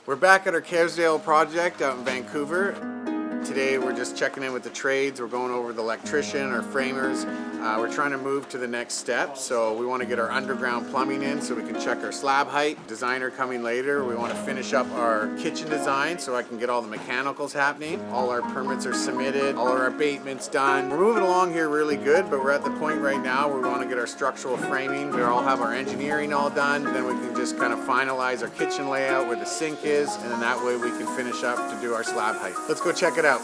We're back at our Kerrsdale project out in Vancouver. Today we're just checking in with the trades. We're going over the electrician, our framers. We're trying to move to the next step, so we want to get our underground plumbing in so we can check our slab height. Designer coming later. We want to finish up our kitchen design so I can get all the mechanicals happening. All our permits are submitted, all our abatements done. We're moving along here really good, but we're at the point right now where we want to get our structural framing. We all have our engineering all done. Then we can just kind of finalize our kitchen layout where the sink is, and then that way we can finish up to do our slab height. Let's go check it out.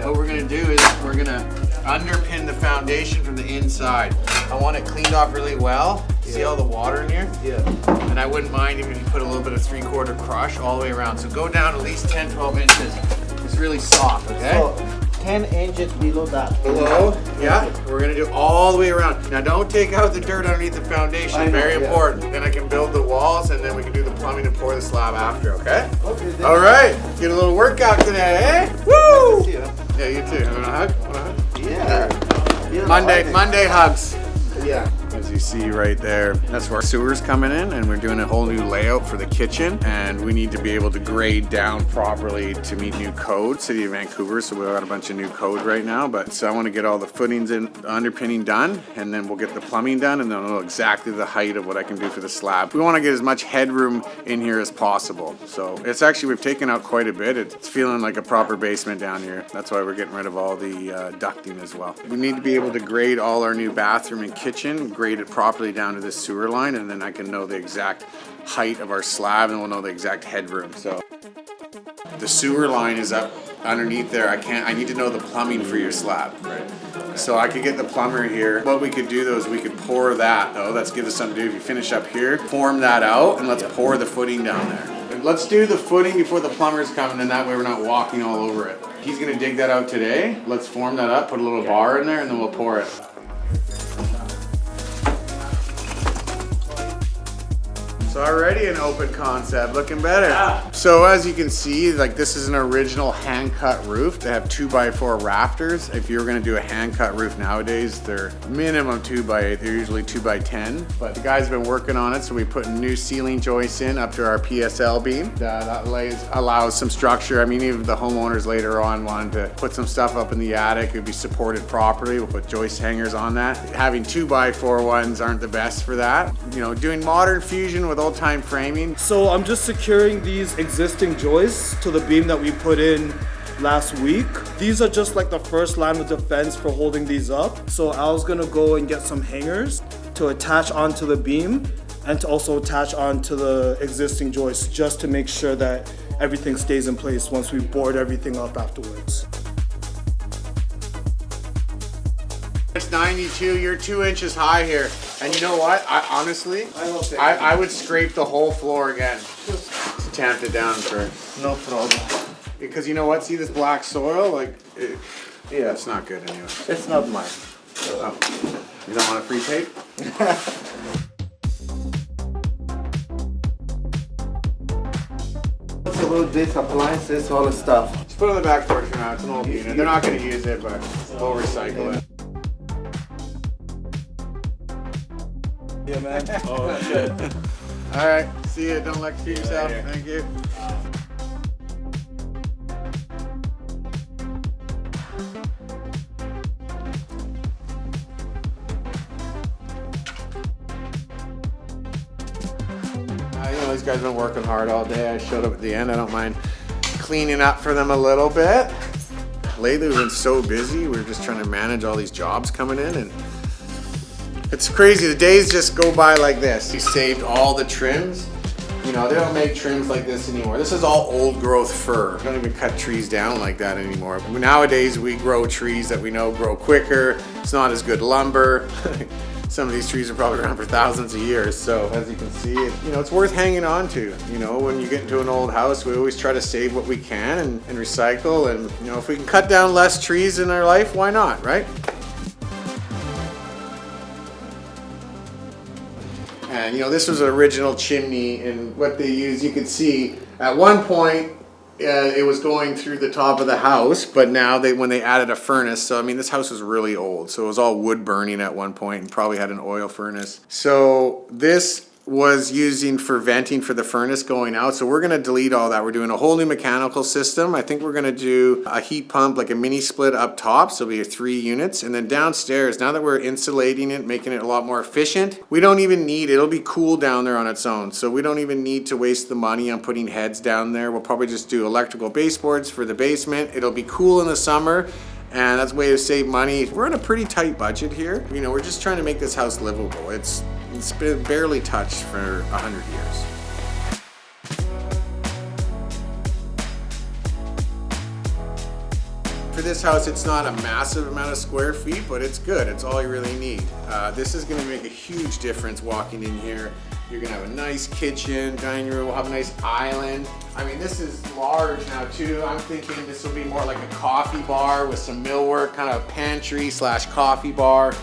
What we're going to do is we're going to underpin the foundation from the inside. I want it cleaned off really well. See all the water in here? Yeah. And I wouldn't mind even if you put a little bit of 3/4 crush all the way around. So go down at least 10-12 inches. It's really soft, okay? So 10 inches below that. Below? Yeah. We're going to do all the way around. Now don't take out the dirt underneath the foundation. Very important. Then I can build the walls and then we can do the plumbing and pour the slab after, okay? Okay. All right. Get a little workout today, eh? Woo! Yeah, you too. Want a hug? Want a hug? Yeah. Monday hugs. Yeah. As you see right there, that's where our sewer's coming in, and we're doing a whole new layout for the kitchen, and we need to be able to grade down properly to meet new code, City of Vancouver, so we've got a bunch of new code right now, but so I want to get all the footings and underpinning done, and then we'll get the plumbing done, and then I'll know exactly the height of what I can do for the slab. We want to get as much headroom in here as possible, so it's actually, we've taken out quite a bit. It's feeling like a proper basement down here. That's why we're getting rid of all the ducting as well. We need to be able to grade all our new bathroom and kitchen, grade it properly down to this sewer line, and then I can know the exact height of our slab and we'll know the exact headroom. So the sewer line is up underneath there. I need to know the plumbing for your slab. Right. So I could get the plumber here. What we could do though is we could pour that though. Let's give us something to do. If you finish up here, form that out and let's pour the footing down there. And let's do the footing before the plumber's coming, and that way we're not walking all over it. He's gonna dig that out today. Let's form that up, put a little bar in there, and then we'll pour it. So already an open concept, looking better. Yeah. So as you can see, like this is an original hand-cut roof. They have 2x4 rafters. If you're gonna do a hand-cut roof nowadays, they're minimum 2x8. They're usually 2x10. But the guys have been working on it, so we put new ceiling joists in up to our PSL beam. That allows some structure. I mean, even the homeowners later on wanted to put some stuff up in the attic. It would be supported properly. We'll put joist hangers on that. Having 2x4 ones aren't the best for that. You know, doing modern fusion with old-time framing. So I'm just securing these existing joists to the beam that we put in last week. These are just like the first line of defense for holding these up. So I was gonna go and get some hangers to attach onto the beam and to also attach onto the existing joists just to make sure that everything stays in place once we board everything up afterwards. It's 92, you're 2 inches high here. And you know what? I would scrape the whole floor again to tamp it down for. No problem. Because you know what? See this black soil? Like, yeah, it's not good anyway. It's not mine. Oh, you don't want a free tape? What's about this appliances, all the stuff? Just put it on the back porch for now. It's an old unit. They're not going to use it, but we'll recycle it. Yeah, man. Oh, shit. All right. See you. Don't electrocute yourself. Thank you. You know, these guys have been working hard all day. I showed up at the end. I don't mind cleaning up for them a little bit. Lately, we've been so busy. We're just trying to manage all these jobs coming in, and it's crazy. The days just go by like this. We saved all the trims. You know, they don't make trims like this anymore. This is all old growth fir. We don't even cut trees down like that anymore. Nowadays, we grow trees that we know grow quicker. It's not as good lumber. Some of these trees are probably around for thousands of years. So as you can see, it's worth hanging on to. You know, when you get into an old house, we always try to save what we can and recycle. And, you know, if we can cut down less trees in our life, why not, right? And, you know, this was an original chimney, and what they used, you could see at one point, it was going through the top of the house, but now when they added a furnace, so I mean this house was really old, so it was all wood burning at one point and probably had an oil furnace. So this was using for venting for the furnace going out, so we're going to delete all that. We're doing a whole new mechanical system. I think we're going to do a heat pump, like a mini split up top, so it'll be 3 units, and then downstairs, now that we're insulating it, making it a lot more efficient, we don't even need, it'll be cool down there on its own, so we don't even need to waste the money on putting heads down there. We'll probably just do electrical baseboards for the basement. It'll be cool in the summer, and that's a way to save money. We're on a pretty tight budget here. You know, we're just trying to make this house livable. It's been barely touched for 100 years. For this house, it's not a massive amount of square feet, but it's good. It's all you really need. This is gonna make a huge difference walking in here. You're gonna have a nice kitchen, dining room, we'll have a nice island. I mean, this is large now too. I'm thinking this will be more like a coffee bar with some millwork, kind of pantry / coffee bar.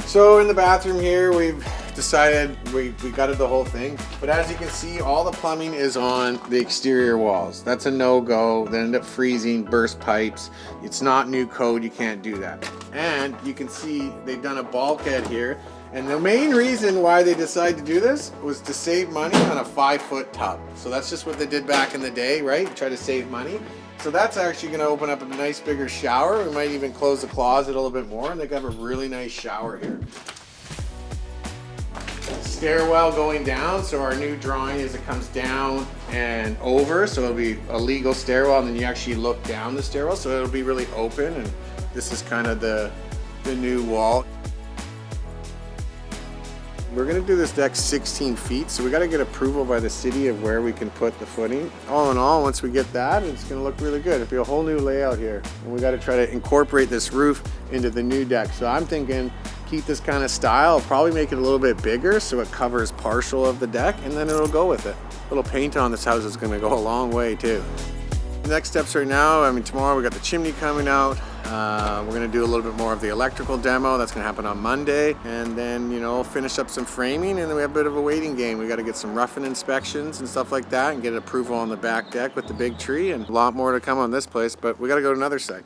So in the bathroom here, we've decided we gutted the whole thing. But as you can see, all the plumbing is on the exterior walls. That's a no-go. They end up freezing, burst pipes. It's not new code, you can't do that. And you can see they've done a bulkhead here. And the main reason why they decided to do this was to save money on a 5-foot tub. So that's just what they did back in the day, right? Try to save money. So that's actually gonna open up a nice bigger shower. We might even close the closet a little bit more, and they have a really nice shower here. Stairwell going down, so our new drawing is it comes down and over, so it'll be a legal stairwell, and then you actually look down the stairwell, so it'll be really open, and this is kind of the new wall. We're gonna do this deck 16 feet, so we gotta get approval by the city of where we can put the footing. All in all, once we get that, it's gonna look really good. It'll be a whole new layout here. And we gotta try to incorporate this roof into the new deck. So I'm thinking, keep this kind of style, probably make it a little bit bigger so it covers partial of the deck, and then it'll go with it. A little paint on this house is gonna go a long way too. Next steps right now, I mean tomorrow we got the chimney coming out. We're gonna do a little bit more of the electrical demo. That's gonna happen on Monday. And then, you know, finish up some framing, and then we have a bit of a waiting game. We gotta get some rough-in inspections and stuff like that and get approval on the back deck with the big tree, and a lot more to come on this place, but we gotta go to another site.